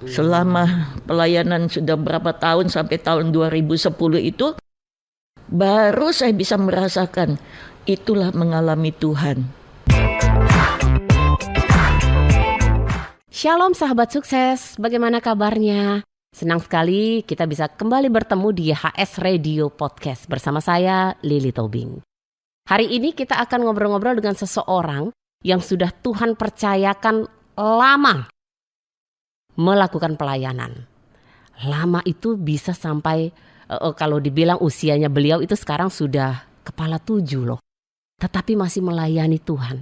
Selama pelayanan sudah berapa tahun sampai tahun 2010 itu baru saya bisa merasakan itulah mengalami Tuhan. Shalom sahabat sukses, bagaimana kabarnya? Senang sekali kita bisa kembali bertemu di HS Radio Podcast bersama saya, Lily Tobing. Hari ini kita akan ngobrol-ngobrol dengan seseorang yang sudah Tuhan percayakan lama melakukan pelayanan. Lama itu bisa sampai, kalau dibilang usianya beliau itu sekarang sudah kepala 7 loh. Tetapi masih melayani Tuhan.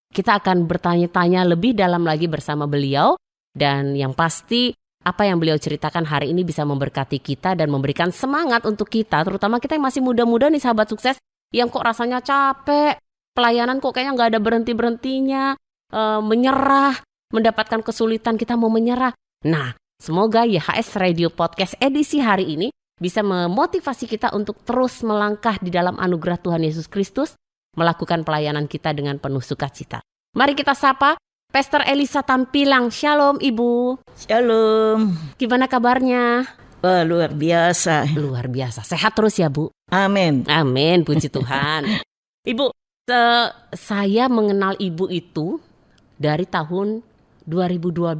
Kita akan bertanya-tanya lebih dalam lagi bersama beliau. Dan yang pasti apa yang beliau ceritakan hari ini bisa memberkati kita dan memberikan semangat untuk kita. Terutama kita yang masih muda-muda nih sahabat sukses. Yang kok rasanya capek. Pelayanan kok kayaknya gak ada berhenti-berhentinya. Menyerah. Mendapatkan kesulitan kita mau menyerah. Nah, semoga YHS Radio Podcast edisi hari ini bisa memotivasi kita untuk terus melangkah di dalam anugerah Tuhan Yesus Kristus. Melakukan pelayanan kita dengan penuh sukacita. Mari kita sapa Pastor Elisa Tampilang. Shalom Ibu. Shalom. Gimana kabarnya? Wah, luar biasa. Luar biasa. Sehat terus ya Bu? Amin. Amin, puji Tuhan. Ibu, saya mengenal Ibu itu dari tahun 2012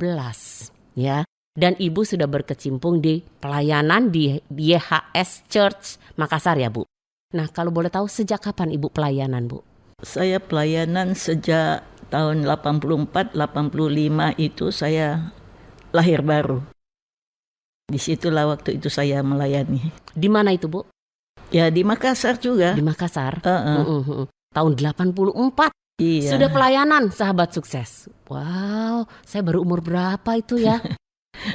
ya. Dan Ibu sudah berkecimpung di pelayanan di YHS Church Makassar ya Bu. Nah, kalau boleh tahu sejak kapan Ibu pelayanan, Bu? Saya pelayanan sejak tahun 84, 85 itu saya lahir baru. Disitulah waktu itu saya melayani. Di mana itu, Bu? Ya, di Makassar juga. Di Makassar? Tahun 84. Iya. Sudah pelayanan, sahabat sukses. Wow, saya baru umur berapa itu ya?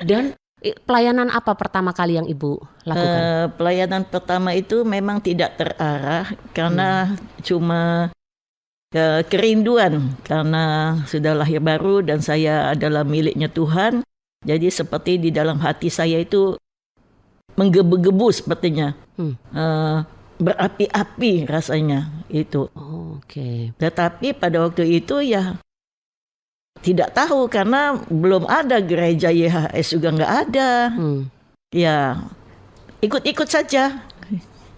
Dan pelayanan apa pertama kali yang Ibu lakukan? Pelayanan pertama itu memang tidak terarah karena cuma kerinduan karena sudah lahir baru dan saya adalah miliknya Tuhan. Jadi seperti di dalam hati saya itu menggebu-gebu sepertinya, berapi-api rasanya itu. Oke. Tetapi pada waktu itu ya tidak tahu karena belum ada gereja YHS juga nggak ada. Ya ikut-ikut saja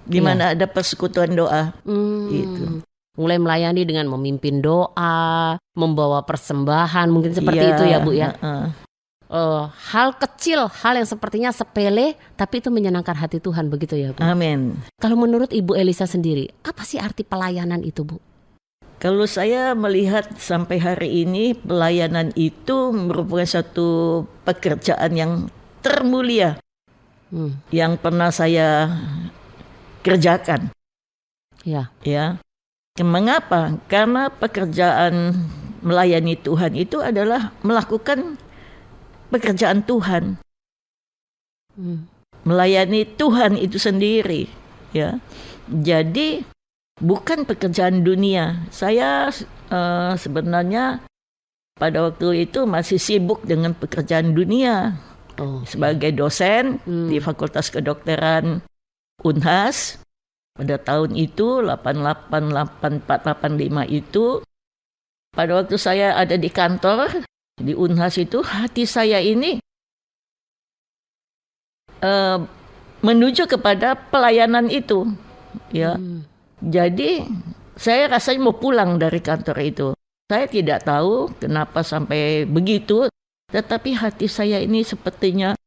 di mana ada persekutuan doa. Gitu. Mulai melayani dengan memimpin doa, membawa persembahan, mungkin seperti itu ya Bu ya. Hal kecil, hal yang sepertinya sepele, tapi itu menyenangkan hati Tuhan, begitu ya Bu. Amin. Kalau menurut Ibu Elisa sendiri, apa sih arti pelayanan itu Bu? Kalau saya melihat sampai hari ini, pelayanan itu merupakan satu pekerjaan yang termulia yang pernah saya kerjakan. Ya. Mengapa? Karena pekerjaan melayani Tuhan itu adalah melakukan pekerjaan Tuhan. Melayani Tuhan itu sendiri, ya. Jadi bukan pekerjaan dunia. Saya sebenarnya pada waktu itu masih sibuk dengan pekerjaan dunia. Sebagai dosen di Fakultas Kedokteran Unhas. Pada tahun itu 88, 84, 85 itu pada waktu saya ada di kantor di Unhas itu hati saya ini menuju kepada pelayanan itu ya. Jadi saya rasanya mau pulang dari kantor itu. Saya tidak tahu kenapa sampai begitu, tetapi hati saya ini sepertinya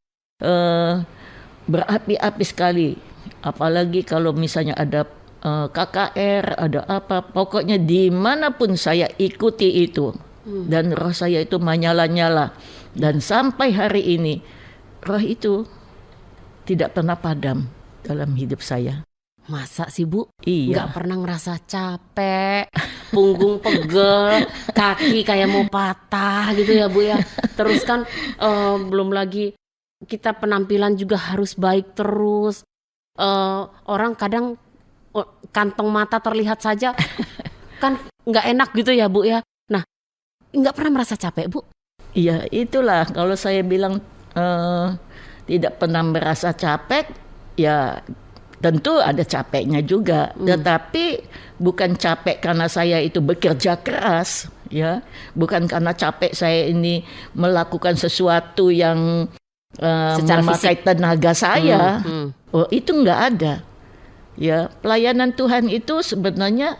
berapi-api sekali. Apalagi kalau misalnya ada KKR, ada apa, pokoknya dimanapun saya ikuti itu. Dan roh saya itu menyala-nyala. Dan sampai hari ini, roh itu tidak pernah padam dalam hidup saya. Masa sih Bu? Iya. Nggak pernah ngerasa capek, punggung pegel, kaki kayak mau patah gitu ya Bu ya. Terus kan belum lagi kita penampilan juga harus baik terus. Orang kadang kantong mata terlihat saja kan nggak enak gitu ya Bu ya. Nah, nggak pernah merasa capek Bu? Iya, itulah kalau saya bilang tidak pernah merasa capek, ya tentu ada capeknya juga. Tetapi bukan capek karena saya itu bekerja keras, ya. Bukan karena capek saya ini melakukan sesuatu yang Secara memakai tenaga saya. Oh, itu nggak ada. Ya, pelayanan Tuhan itu sebenarnya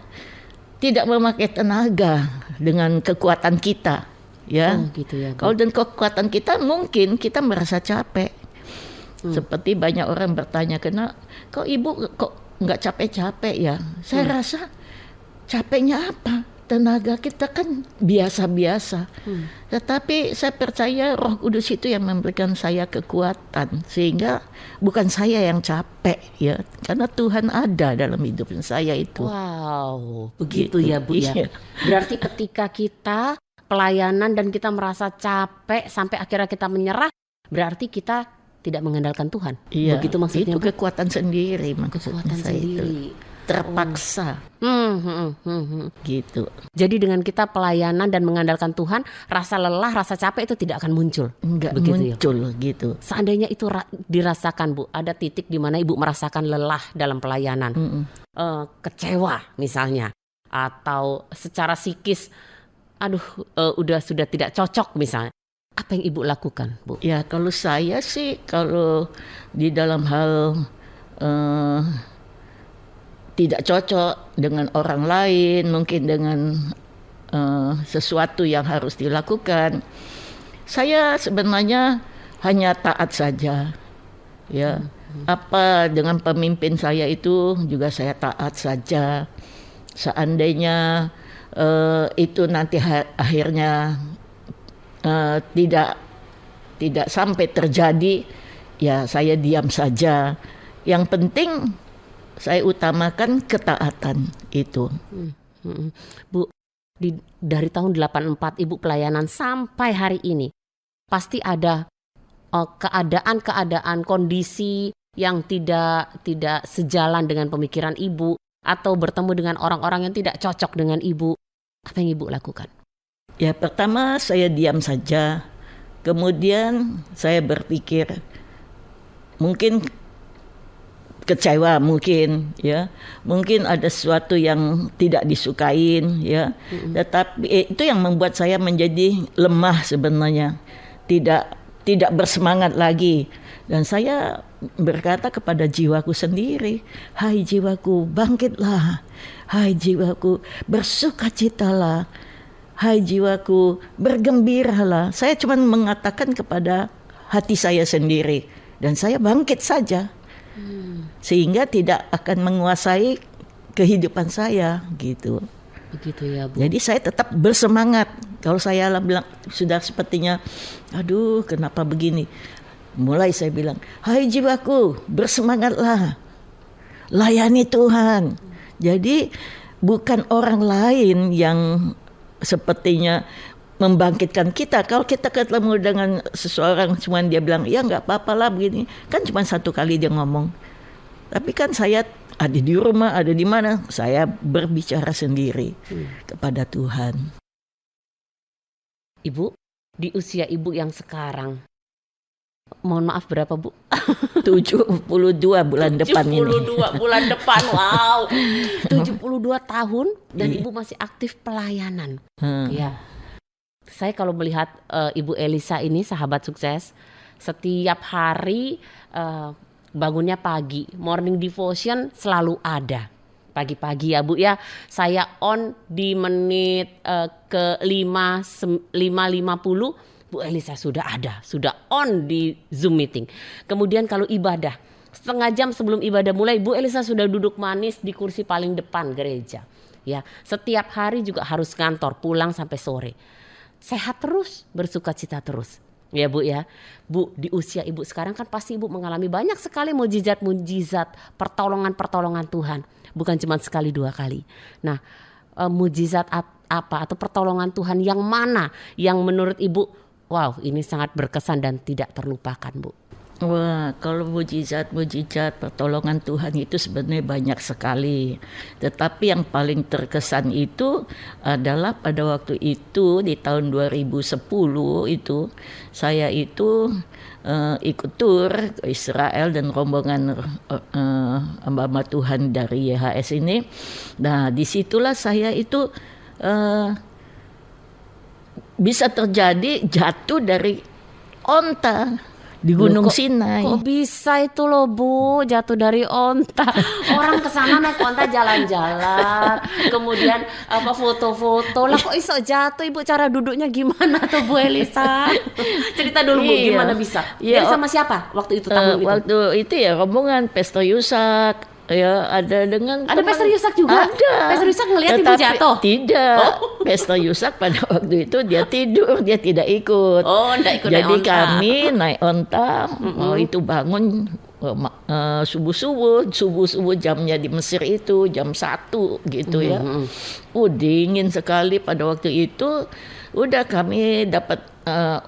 tidak memakai tenaga dengan kekuatan kita, ya. Oh, gitu ya, Bu. Kalau dengan kekuatan kita mungkin kita merasa capek. Seperti banyak orang bertanya, kok ibu kok nggak capek-capek ya? Saya rasa capeknya apa? Tenaga kita kan biasa-biasa. Tetapi saya percaya Roh Kudus itu yang memberikan saya kekuatan, sehingga bukan saya yang capek, ya, karena Tuhan ada dalam hidup saya itu. Wow, begitu Gitu. ya, Bu ya. Iya. Berarti ketika kita pelayanan dan kita merasa capek sampai akhirnya kita menyerah, berarti kita tidak mengandalkan Tuhan. Iya, Begitu maksudnya, itu Bu? kekuatan sendiri maksudnya Kekuatan saya itu. sendiri. Terpaksa gitu. Jadi dengan kita pelayanan dan mengandalkan Tuhan, rasa lelah, rasa capek itu tidak akan muncul. Enggak Begitu ya, muncul gitu. Seandainya itu dirasakan, Bu, ada titik di mana Ibu merasakan lelah dalam pelayanan, kecewa misalnya, atau secara psikis, sudah tidak cocok misalnya. Apa yang Ibu lakukan, Bu? Ya, kalau saya sih, kalau di dalam hal tidak cocok dengan orang lain, mungkin dengan sesuatu yang harus dilakukan, saya sebenarnya hanya taat saja, ya. Apa dengan pemimpin saya itu juga saya taat saja. Seandainya itu nanti akhirnya tidak sampai terjadi, ya saya diam saja. Yang penting saya utamakan ketaatan itu. Bu, dari tahun 84 Ibu pelayanan sampai hari ini, pasti ada keadaan kondisi yang tidak sejalan dengan pemikiran Ibu, atau bertemu dengan orang-orang yang tidak cocok dengan Ibu. Apa yang Ibu lakukan? Ya, pertama saya diam saja. Kemudian saya berpikir, mungkin kecewa, mungkin ada sesuatu yang tidak disukain, ya. Tetapi itu yang membuat saya menjadi lemah sebenarnya, tidak bersemangat lagi. Dan saya berkata kepada jiwaku sendiri, hai jiwaku, bangkitlah. Hai jiwaku, bersukacitalah. Hai jiwaku, bergembiralah. Saya cuma mengatakan kepada hati saya sendiri, dan saya bangkit saja. Sehingga tidak akan menguasai kehidupan saya gitu. Begitu ya, Bu. Jadi saya tetap bersemangat. Kalau saya bilang sudah sepertinya, aduh kenapa begini, mulai saya bilang, hai jiwaku, bersemangatlah, layani Tuhan. Jadi bukan orang lain yang sepertinya membangkitkan kita. Kalau kita ketemu dengan seseorang cuma dia bilang, ya nggak apa-apa lah begini, kan cuma satu kali dia ngomong. Tapi kan saya ada di rumah, ada di mana, saya berbicara sendiri kepada Tuhan. Ibu, di usia Ibu yang sekarang, mohon maaf berapa, Bu? 72 bulan depan ini. 72 bulan depan, wow. 72 tahun dan Ibu masih aktif pelayanan. Ya. Saya kalau melihat Ibu Elisa ini sahabat sukses, setiap hari bangunnya pagi, morning devotion selalu ada. Pagi-pagi ya Bu ya, saya on di menit ke 5.50, Bu Elisa sudah ada, sudah on di Zoom meeting. Kemudian kalau ibadah, setengah jam sebelum ibadah mulai, Bu Elisa sudah duduk manis di kursi paling depan gereja. Ya, setiap hari juga harus kantor, pulang sampai sore. Sehat terus, bersukacita terus. Ya Bu ya. Bu, di usia Ibu sekarang kan pasti Ibu mengalami banyak sekali mujizat-mujizat, pertolongan-pertolongan Tuhan. Bukan cuma sekali dua kali. Nah, mujizat apa atau pertolongan Tuhan yang mana yang menurut Ibu, wow, ini sangat berkesan dan tidak terlupakan, Bu? Wah, kalau mujizat pertolongan Tuhan itu sebenarnya banyak sekali. Tetapi yang paling terkesan itu adalah pada waktu itu di tahun 2010 itu saya itu ikut tur ke Israel dan rombongan hamba Tuhan dari YHS ini. Nah, disitulah saya itu bisa terjadi jatuh dari onta di Gunung Sinai. Kok bisa itu loh Bu, jatuh dari onta? Orang kesana naik onta jalan-jalan, kemudian foto-foto. Lah kok iso jatuh Ibu? Cara duduknya gimana tuh Bu Elisa? Cerita dulu Bu, gimana bisa? Iya, Jadi sama siapa waktu itu tamu itu? Waktu itu ya rombongan Pesta Yusak. Ya, ada dengan Ada Pesta Yusak juga? Ada. Pesta Yusak ngeliat Ibu jatuh? Tidak. Pesta Yusak pada waktu itu dia tidur, dia tidak ikut. Oh, tidak ikut. Jadi kami naik onta, itu bangun subuh-subuh jamnya di Mesir itu jam 1 gitu ya. Dingin sekali pada waktu itu. Udah kami dapat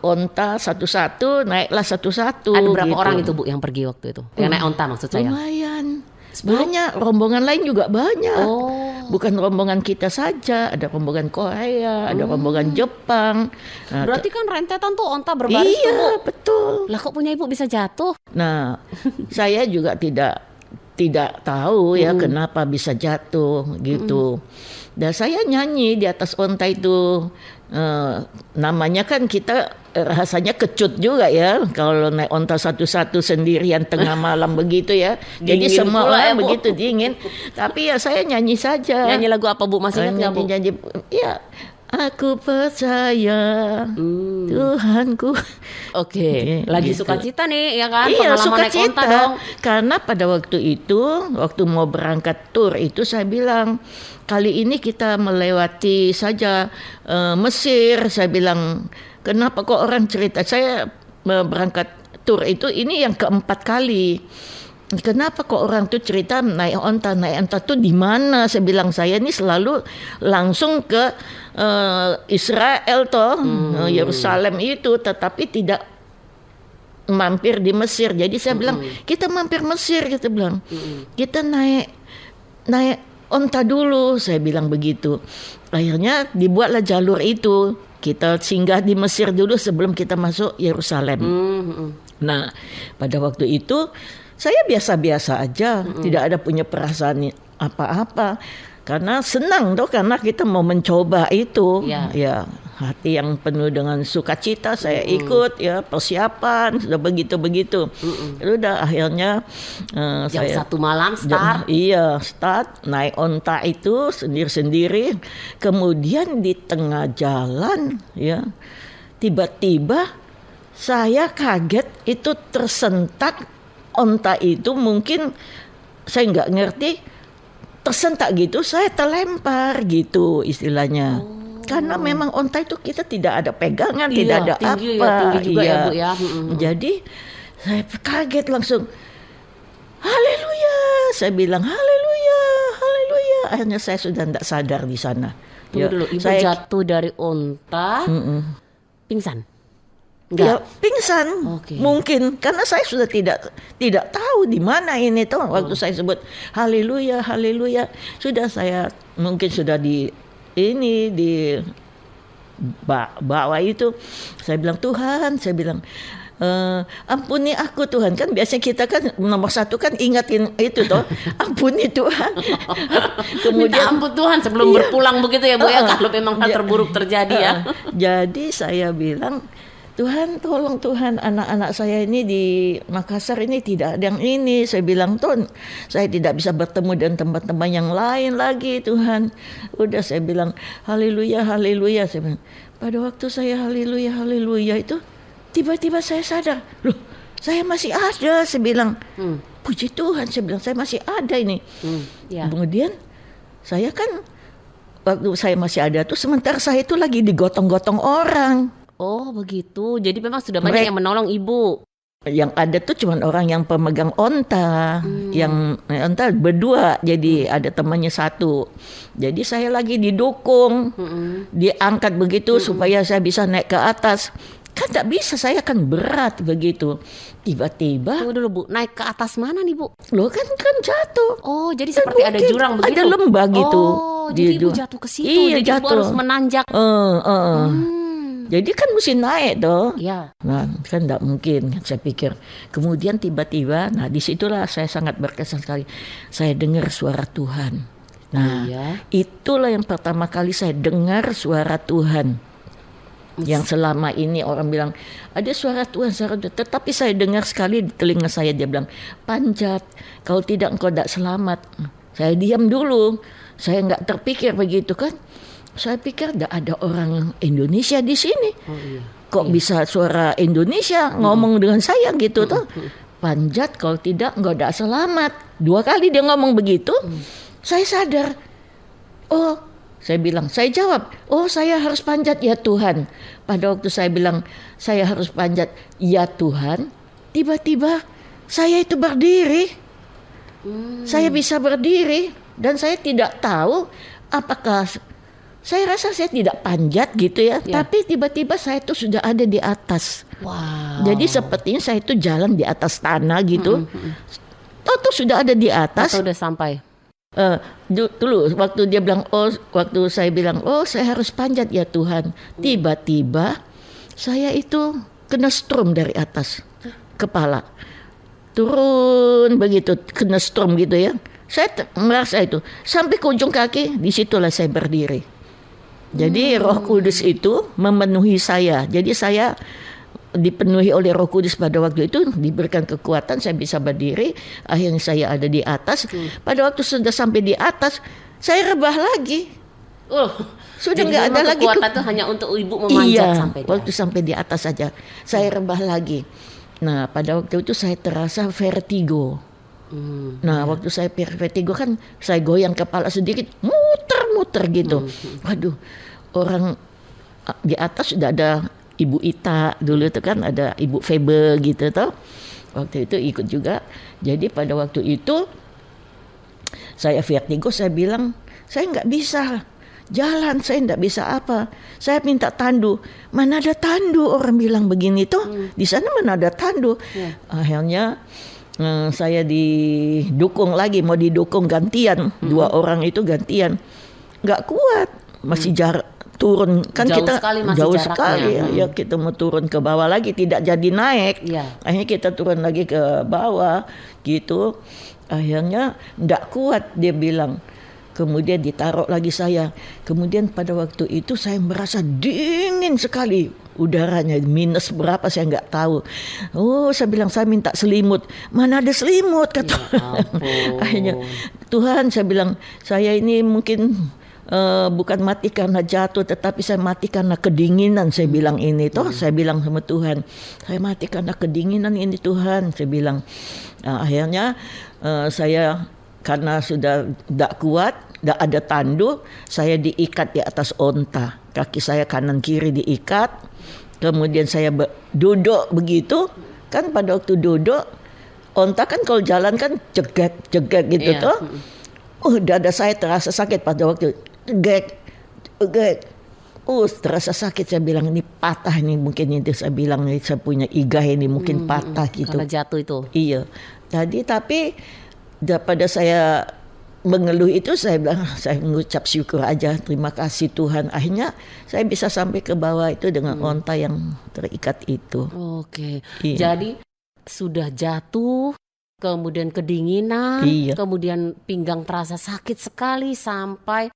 onta satu-satu, naiklah satu-satu. Ada berapa gitu. orang itu Bu yang pergi waktu itu? Yang naik onta maksud saya? Lumayan. Banyak, rombongan lain juga banyak. Oh. Bukan rombongan kita saja, ada rombongan Korea, ada rombongan Jepang. Nah, Berarti kan rentetan tuh onta berbaris tuh Bu. iya, betul. Lah kok punya Ibu bisa jatuh? Nah, saya juga tidak tahu ya kenapa bisa jatuh gitu. Dan saya nyanyi di atas onta itu. Namanya kan kita rasanya kecut juga ya kalau naik onta satu-satu sendirian tengah malam begitu ya. Jadi semua orang begitu dingin. Tapi ya saya nyanyi saja. Nyanyi lagu apa Bu? Masih ingat nggak Bu? Nyanyi, ya. Aku percaya Tuhanku. Oke, lagi gitu. sukacita nih ya kan? Iya, Pengalaman naik onta dong. Karena pada waktu itu, waktu mau berangkat tur itu saya bilang, kali ini kita melewati saja Mesir. Saya bilang, kenapa kok orang cerita saya berangkat tur itu ini yang keempat kali. Kenapa kok orang tuh cerita naik onta tuh di mana? Saya bilang saya ini selalu langsung ke Israel toh, Yerusalem itu, tetapi tidak mampir di Mesir. Jadi saya bilang kita mampir Mesir, kita bilang kita naik onta dulu, saya bilang begitu. Akhirnya dibuatlah jalur itu. Kita singgah di Mesir dulu sebelum kita masuk Yerusalem. Nah, pada waktu itu saya biasa-biasa aja, tidak ada punya perasaan apa-apa. Karena senang tuh, karena kita mau mencoba itu. Ya, hati yang penuh dengan sukacita saya ikut ya, persiapan sudah begitu-begitu. Udah akhirnya jam saya 1 malam start. Start naik onta itu sendiri-sendiri. Kemudian di tengah jalan ya, tiba-tiba saya kaget itu tersentak. Onta itu mungkin saya nggak ngerti, tersentak gitu, saya terlempar gitu istilahnya. Karena memang onta itu kita tidak ada pegangan, tidak ada tinggi apa. Tinggi juga ya Bu ya. Jadi saya kaget langsung, haleluya, saya bilang haleluya, haleluya. Akhirnya saya sudah tidak sadar di sana. Tunggu dulu, Ibu jatuh dari onta, pingsan. Enggak. Ya pingsan, mungkin karena saya sudah tidak tahu di mana ini tuh. Waktu saya sebut haleluya, haleluya, sudah saya mungkin sudah di bawah itu. Saya bilang Tuhan, saya bilang ampuni aku Tuhan. Kan biasanya kita kan nomor satu kan ingatin itu toh, ampuni Tuhan. Kemudian ampun Tuhan sebelum berpulang begitu ya Bu ya, kalau memang hal terburuk terjadi ya. Jadi saya bilang, Tuhan tolong Tuhan, anak-anak saya ini di Makassar ini tidak ada yang ini. Saya bilang Tuhan, saya tidak bisa bertemu dengan teman-teman yang lain lagi Tuhan. Udah saya bilang haleluya, haleluya. Saya bilang, pada waktu saya haleluya, haleluya itu tiba-tiba saya sadar, loh saya masih ada. Saya bilang puji Tuhan, saya bilang saya masih ada ini. Kemudian saya kan waktu saya masih ada tuh, sementara saya itu lagi digotong-gotong orang. Oh begitu, jadi memang sudah banyak yang menolong Ibu. Yang ada tuh cuma orang yang pemegang onta, yang onta berdua, jadi ada temannya satu. Jadi saya lagi didukung, diangkat begitu supaya saya bisa naik ke atas. Kan tak bisa, saya kan berat begitu. Tiba-tiba. Tunggu dulu Bu, naik ke atas mana nih Bu? Loh kan jatuh. Oh jadi seperti ada jurang begitu? Ada lembah gitu. Oh jadi Ibu jatuh ke situ, iya, jadi jatuh. Ibu harus menanjak. Jadi kan mesti naik toh. Ya. Nah, kan tidak mungkin saya pikir. Kemudian tiba-tiba, nah disitulah saya sangat berkesan sekali. Saya dengar suara Tuhan. Nah, itulah yang pertama kali saya dengar suara Tuhan. Yang selama ini orang bilang ada suara Tuhan, tetapi saya dengar sekali di telinga saya dia bilang panjat, kalau tidak engkau tidak selamat. Saya diam dulu, saya nggak terpikir begitu kan. Saya pikir tidak ada orang Indonesia di sini. Kok bisa suara Indonesia ngomong dengan saya gitu tuh. Panjat, kalau tidak engkau tidak selamat. 2 kali dia ngomong begitu. Saya sadar. Oh, saya bilang, saya jawab, oh saya harus panjat ya Tuhan. Pada waktu saya bilang, saya harus panjat ya Tuhan, tiba-tiba saya itu berdiri. Saya bisa berdiri dan saya tidak tahu apakah, saya rasa saya tidak panjat gitu ya. Tapi tiba-tiba saya itu sudah ada di atas. Wow. Jadi sepertinya saya itu jalan di atas tanah gitu. Tuh sudah ada di atas. Atau udah sampai? Dulu waktu dia bilang waktu saya bilang saya harus panjat ya Tuhan, tiba-tiba saya itu kena strum dari atas kepala turun begitu, kena strum gitu ya. Saya merasa itu sampai ke ujung kaki, disitulah saya berdiri. Jadi Roh Kudus itu memenuhi saya. Jadi saya dipenuhi oleh Roh Kudus pada waktu itu, diberikan kekuatan, saya bisa berdiri. Akhirnya saya ada di atas. Pada waktu sudah sampai di atas, saya rebah lagi. Sudah nggak ada lagi kekuatan itu hanya untuk ibu memanjat sampai waktu sampai di atas saja saya rebah lagi. Nah pada waktu itu saya terasa vertigo. Nah waktu saya vertigo kan saya goyang kepala sedikit, muter-muter gitu. Waduh, orang di atas sudah ada Ibu Ita, dulu itu kan ada Ibu Febe gitu toh. Waktu itu ikut juga. Jadi pada waktu itu saya vertigo, saya bilang saya nggak bisa jalan, saya nggak bisa apa. Saya minta tandu. Mana ada tandu, orang bilang begini tuh. Di sana mana ada tandu. Akhirnya saya didukung lagi, mau didukung gantian. 2 orang itu gantian. Nggak kuat, masih jarak. Turun kan jauh kita sekali jauh sekali ya kita mau turun ke bawah lagi tidak jadi naik. Akhirnya kita turun lagi ke bawah gitu. Akhirnya enggak kuat dia bilang. Kemudian ditaruh lagi saya. Kemudian pada waktu itu saya merasa dingin sekali udaranya, minus berapa saya enggak tahu. Saya bilang saya minta selimut. Mana ada selimut kata. Akhirnya Tuhan, saya bilang saya ini mungkin bukan mati karena jatuh, tetapi saya mati karena kedinginan. Saya bilang ini toh, saya bilang sama Tuhan, saya mati karena kedinginan ini Tuhan, saya bilang. Akhirnya saya karena sudah tidak kuat, tidak ada tandu, saya diikat di atas onta, kaki saya kanan kiri diikat. Kemudian saya duduk begitu, kan pada waktu duduk, onta kan kalau jalan kan jegat gitu toh. Dada saya terasa sakit pada waktu gek. Terasa sakit, saya bilang ini patah ini mungkin itu, saya bilang ini saya punya iga ini mungkin patah gitu. Karena jatuh itu. Iya. Tapi daripada saya mengeluh itu, saya bilang saya mengucap syukur aja, terima kasih Tuhan. Akhirnya saya bisa sampai ke bawah itu dengan onta yang terikat itu. Oke. Iya. Jadi sudah jatuh, kemudian kedinginan, kemudian pinggang terasa sakit sekali sampai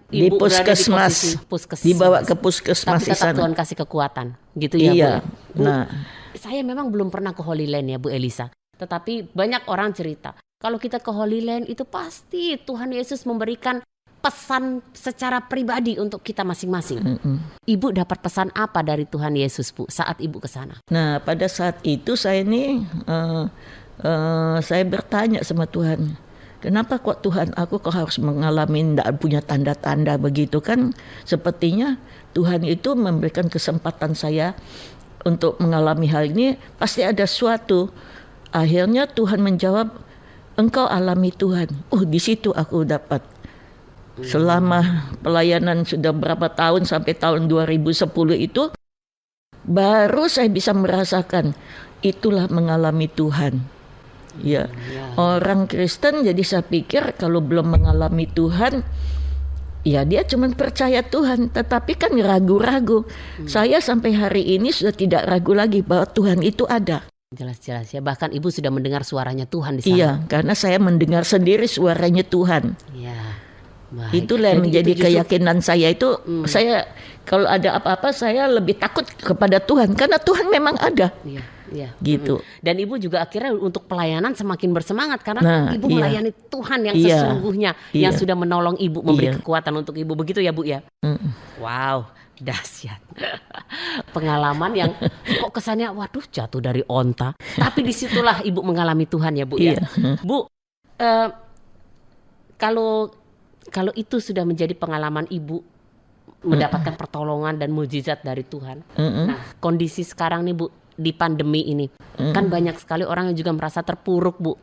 di ibu puskesmas, dibawa ke puskesmas. Tapi tetap Tuhan kasih kekuatan, gitu ya iya. Bu? Nah, saya memang belum pernah ke Holy Land ya Bu Elisa. Tetapi banyak orang cerita, kalau kita ke Holy Land itu pasti Tuhan Yesus memberikan pesan secara pribadi untuk kita masing-masing. Ibu dapat pesan apa dari Tuhan Yesus Bu saat ibu ke sana? Nah pada saat itu saya ini saya bertanya sama Tuhan, kenapa kok Tuhan aku kok harus mengalami tidak punya tanda-tanda begitu kan? Sepertinya Tuhan itu memberikan kesempatan saya untuk mengalami hal ini, pasti ada suatu. Akhirnya Tuhan menjawab, engkau alami Tuhan. Di situ aku dapat. Selama pelayanan sudah berapa tahun sampai tahun 2010 itu, baru saya bisa merasakan itulah mengalami Tuhan. Ya, orang Kristen jadi saya pikir kalau belum mengalami Tuhan, ya dia cuma percaya Tuhan, tetapi kan ragu-ragu. Saya sampai hari ini sudah tidak ragu lagi bahwa Tuhan itu ada. Jelas-jelas ya, bahkan ibu sudah mendengar suaranya Tuhan di sana. Iya, karena saya mendengar sendiri suaranya Tuhan. Iya. Itulah yang menjadi keyakinan saya itu. Saya Kalau ada apa-apa saya lebih takut kepada Tuhan karena Tuhan memang ada. Iya, iya. Gitu. Dan ibu juga akhirnya untuk pelayanan semakin bersemangat karena ibu iya. melayani Tuhan yang Iya. sesungguhnya, yang Iya. sudah menolong ibu, memberi Iya. kekuatan untuk ibu. Begitu ya Bu ya? Wow, dahsyat. Pengalaman yang kok kesannya waduh jatuh dari onta. Tapi disitulah ibu mengalami Tuhan ya Bu ya. Iya. Bu, kalau itu sudah menjadi pengalaman ibu mendapatkan pertolongan dan mujizat dari Tuhan. Nah, kondisi sekarang nih Bu di pandemi ini, kan banyak sekali orang yang juga merasa terpuruk Bu,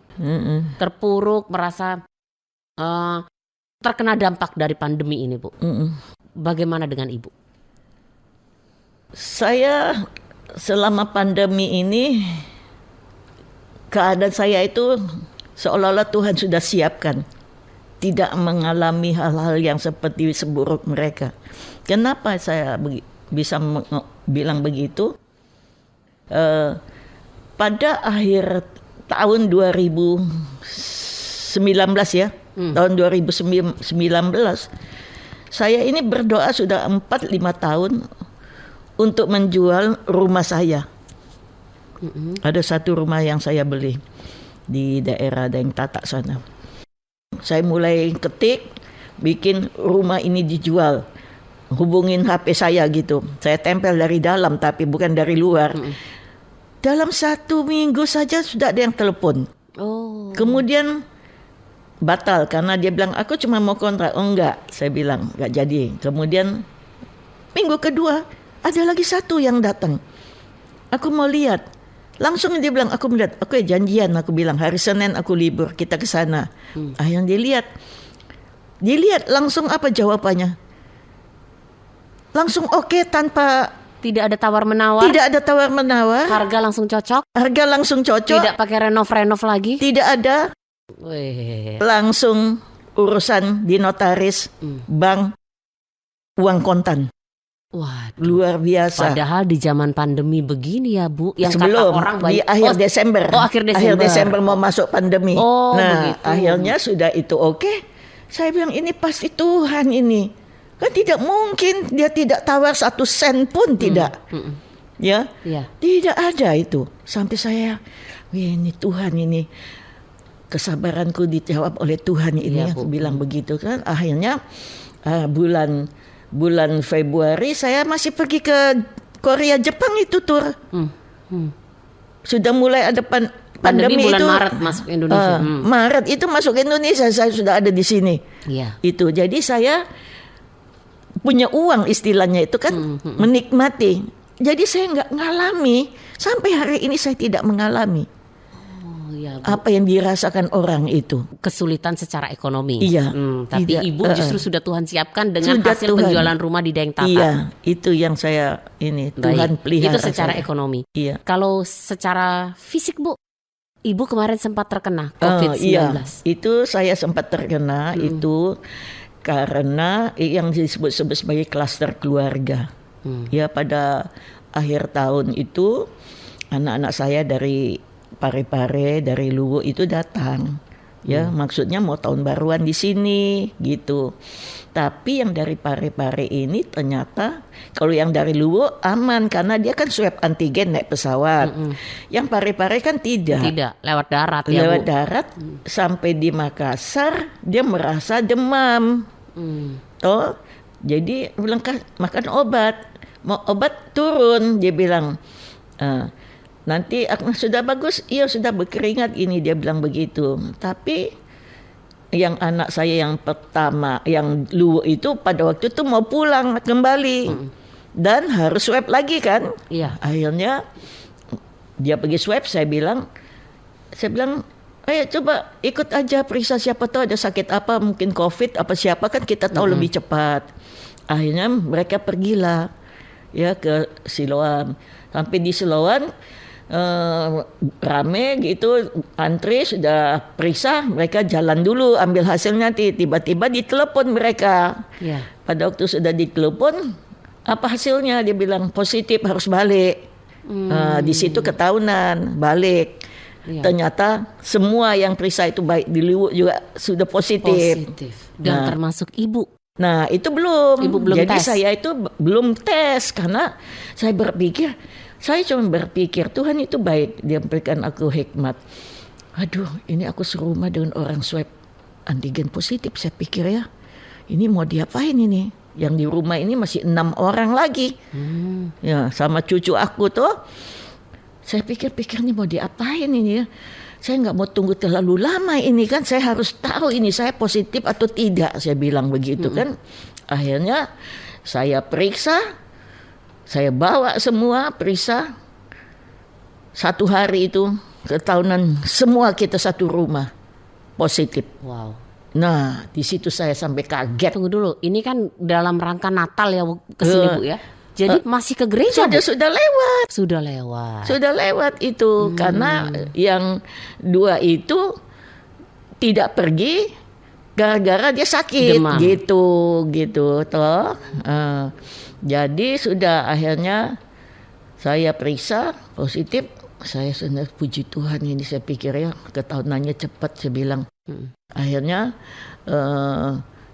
terpuruk, merasa terkena dampak dari pandemi ini Bu. Bagaimana dengan ibu? Saya selama pandemi ini keadaan saya itu seolah-olah Tuhan sudah siapkan. Tidak mengalami hal-hal yang seperti seburuk mereka. Kenapa saya bisa bilang begitu? Pada akhir tahun 2019 ya, tahun 2019, saya ini berdoa sudah 4-5 tahun untuk menjual rumah saya. Ada satu rumah yang saya beli di daerah Daeng Tatak sana. Saya mulai ketik, bikin rumah ini dijual. Hubungin HP saya gitu. Saya tempel dari dalam tapi bukan dari luar. Dalam 1 minggu saja sudah ada yang telepon. Kemudian batal karena dia bilang aku cuma mau kontrak. Oh enggak, saya bilang enggak jadi. Kemudian minggu kedua ada lagi satu yang datang. Aku mau lihat. Langsung dia bilang aku melihat. Oke, janjian aku bilang hari Senin aku libur, kita ke sana. Yang dilihat langsung apa jawabannya? Langsung oke, tanpa tidak ada tawar menawar. Tidak ada tawar menawar. Harga langsung cocok. Harga langsung cocok. Tidak pakai renov lagi. Tidak ada. Langsung urusan di notaris, bank, uang kontan. Wah, luar biasa. Padahal di zaman pandemi begini ya Bu, yang sebelum kata orang di banyak, akhir Desember. akhir Desember mau masuk pandemi. Begitu. Akhirnya sudah itu oke. Saya bilang ini pasti Tuhan ini. Kan tidak mungkin dia tidak tawar 1 sen pun tidak. Ya, tidak ada itu. Sampai saya, ini Tuhan ini. Kesabaranku dijawab oleh Tuhan ini. Aku bilang begitu kan. Akhirnya bulan Februari saya masih pergi ke Korea Jepang itu tur. Sudah mulai ada pandemi bulan itu. Maret masuk Indonesia. Maret itu masuk Indonesia, saya sudah ada di sini. Itu jadi saya punya uang istilahnya itu kan, menikmati. Jadi saya nggak ngalami sampai hari ini saya tidak mengalami. Apa yang dirasakan orang itu kesulitan secara ekonomi. Tapi tidak, ibu justru sudah Tuhan siapkan dengan hasil Tuhan. penjualan rumah di Daeng Tatak. Iya, itu yang saya Tuhan pelihara. Itu secara ekonomi. Kalau secara fisik Bu, ibu kemarin sempat terkena COVID-19. Itu saya sempat terkena itu karena yang disebut-sebut sebagai klaster keluarga. Ya pada akhir tahun itu anak-anak saya dari Parepare dari Luwu itu datang, ya maksudnya mau tahun baruan di sini gitu. Tapi yang dari Parepare ini ternyata kalau yang dari Luwu aman karena dia kan swab antigen naik pesawat. Yang Parepare kan tidak. Tidak, lewat darat ya lewat Bu. darat sampai di Makassar dia merasa demam. Toh, jadi bilang makan obat, mau obat turun dia bilang. Nanti sudah bagus, iya sudah berkeringat ini dia bilang begitu. Tapi yang anak saya yang pertama yang Luwu itu pada waktu itu mau pulang kembali dan harus swab lagi kan. Akhirnya dia pergi swab, saya bilang ayo coba ikut aja periksa siapa tahu ada sakit apa, mungkin COVID apa siapa kan kita tahu lebih cepat. Akhirnya mereka pergilah ya ke Siloam. Sampai di Siloam rame gitu, antri sudah periksa, mereka jalan dulu ambil hasilnya, tiba-tiba ditelepon mereka. Pada waktu sudah ditelepon, apa hasilnya? Dia bilang positif, harus balik. Di situ ketahuan balik. Ternyata semua yang periksa itu baik di Luwu juga sudah positif. Dan termasuk ibu. Nah, itu belum. Ibu belum Jadi tes. saya itu belum tes karena saya cuma berpikir Tuhan itu baik, Dia berikan aku hikmat. Aduh, ini aku serumah dengan orang swab antigen positif, saya pikir ya. Ini mau diapain ini? Yang di rumah ini masih 6 orang lagi. Ya, sama cucu aku tuh. Saya pikir ini mau diapain ini ya? Saya nggak mau tunggu terlalu lama ini kan. Saya harus tahu ini saya positif atau tidak. Saya bilang begitu kan. Akhirnya saya periksa. Saya bawa semua periksa. 1 hari itu ketahuan semua kita satu rumah positif. Wow. Nah, di situ saya sampai kaget. Tunggu dulu, ini kan dalam rangka Natal ya kesini Bu ya. Jadi masih ke gereja Bu? Sudah lewat. Sudah lewat itu karena yang 2 itu tidak pergi gara-gara dia sakit. Demam. gitu toh. Jadi sudah akhirnya saya periksa positif. Saya sudah puji Tuhan ini saya pikir ya ketahunannya cepat saya bilang. Akhirnya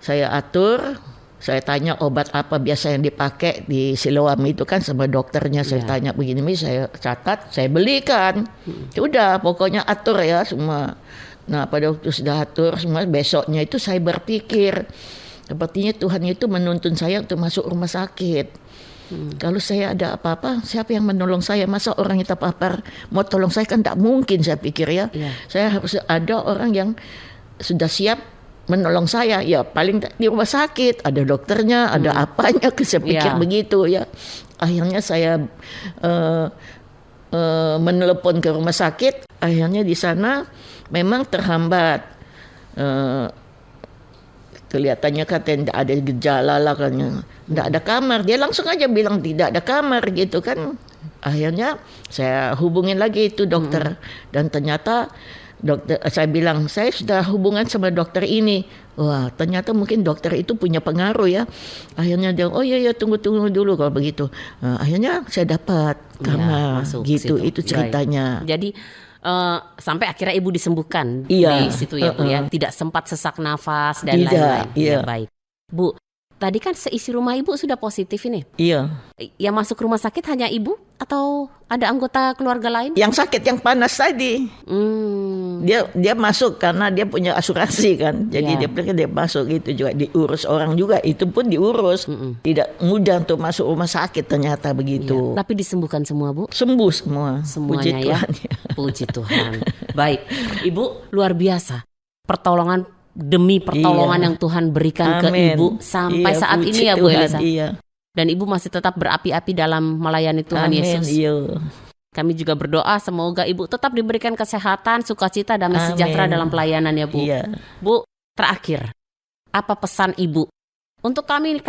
saya atur. Saya tanya obat apa biasa yang dipakai di Siloam itu kan sama dokternya. Saya tanya begini, saya catat, saya belikan. Udah pokoknya atur ya semua. Nah pada waktu sudah atur semua, besoknya itu saya berpikir sepertinya Tuhan itu menuntun saya untuk masuk rumah sakit. Kalau saya ada apa-apa, siapa yang menolong saya? Masa orang yang terpapar mau tolong saya kan tak mungkin saya pikir ya. Saya harus ada orang yang sudah siap menolong saya, ya paling di rumah sakit ada dokternya, ada apanya, saya pikir begitu ya. Akhirnya saya menelepon ke rumah sakit, akhirnya di sana memang terhambat. Kelihatannya katanya tidak ada gejala lah kan, tidak ada kamar. Dia langsung aja bilang tidak ada kamar gitu kan. Akhirnya saya hubungin lagi itu dokter dan ternyata dokter, saya bilang saya sudah hubungan sama dokter ini. Wah ternyata mungkin dokter itu punya pengaruh ya. Akhirnya dia oh iya tunggu dulu kalau begitu. Akhirnya saya dapat kamar gitu situ. Itu ceritanya. Jadi sampai akhirnya ibu disembuhkan di situ ya Bu ya. Tidak sempat sesak nafas dan lain-lain. Ya, baik Bu. Tadi kan seisi rumah ibu sudah positif ini. Iya. Yang masuk rumah sakit hanya ibu atau ada anggota keluarga lain? Yang sakit yang panas tadi. Dia masuk karena dia punya asuransi kan. Jadi dia masuk gitu juga, diurus orang juga, itu pun diurus. Tidak mudah untuk masuk rumah sakit ternyata begitu. Tapi disembuhkan semua Bu? Sembuh semua. Semuanya Puji ya. Tuhan. Puji Tuhan. Baik, Ibu luar biasa. Pertolongan demi pertolongan yang Tuhan berikan ke Ibu sampai saat ini ya Bu Elisa. Dan Ibu masih tetap berapi-api dalam melayani Tuhan Yesus. Kami juga berdoa semoga Ibu tetap diberikan kesehatan, sukacita, damai sejahtera dalam pelayanan ya Bu. Bu, terakhir, apa pesan Ibu untuk kami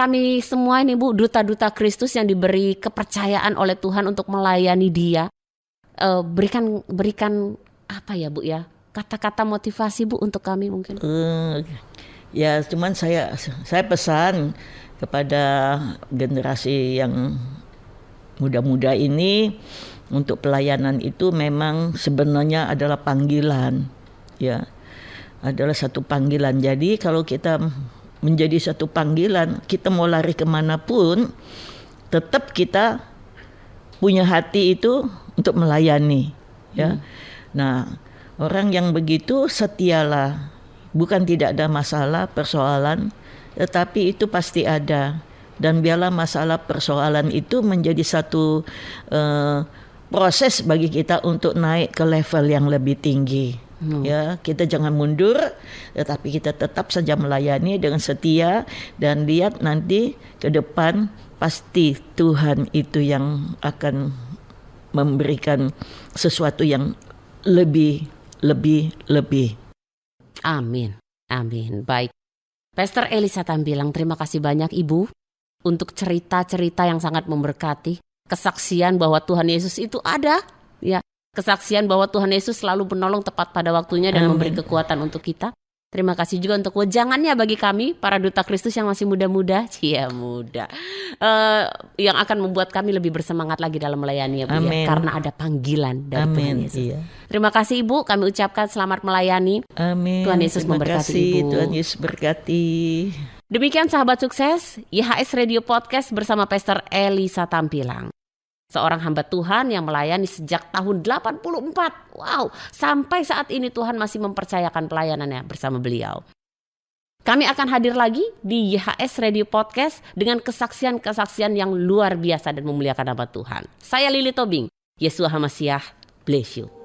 semua ini Bu, duta-duta Kristus yang diberi kepercayaan oleh Tuhan untuk melayani Dia? Berikan apa ya Bu ya? Kata-kata motivasi Bu untuk kami mungkin. Ya cuman saya pesan kepada generasi yang muda-muda ini, untuk pelayanan itu memang sebenarnya adalah panggilan, ya, adalah satu panggilan. Jadi kalau kita menjadi satu panggilan, kita mau lari kemanapun, tetap kita punya hati itu untuk melayani, ya. Nah, orang yang begitu setialah, bukan tidak ada masalah persoalan, tetapi itu pasti ada. Dan biarlah masalah persoalan itu menjadi satu proses bagi kita untuk naik ke level yang lebih tinggi. Ya, kita jangan mundur, tetapi kita tetap saja melayani dengan setia, dan lihat nanti ke depan pasti Tuhan itu yang akan memberikan sesuatu yang lebih. Amin. Baik. Pastor Elisa Tambilang, terima kasih banyak Ibu untuk cerita-cerita yang sangat memberkati, kesaksian bahwa Tuhan Yesus itu ada, ya, kesaksian bahwa Tuhan Yesus selalu menolong tepat pada waktunya dan memberi kekuatan untuk kita. Terima kasih juga untuk wejangannya bagi kami para duta Kristus yang masih muda-muda, yang akan membuat kami lebih bersemangat lagi dalam melayani ya Bu, ya, karena ada panggilan dari Tuhan Yesus. Terima kasih Ibu, kami ucapkan selamat melayani. Amin. Tuhan Yesus memberkati Ibu. Tuhan Yesus berkati. Demikian sahabat sukses, YHS Radio Podcast bersama Pastor Elisa Tampilang. Seorang hamba Tuhan yang melayani sejak tahun 84. Wow, sampai saat ini Tuhan masih mempercayakan pelayanannya bersama beliau. Kami akan hadir lagi di YHS Radio Podcast dengan kesaksian-kesaksian yang luar biasa dan memuliakan nama Tuhan. Saya Lili Tobing, Yeshua HaMashiach, bless you.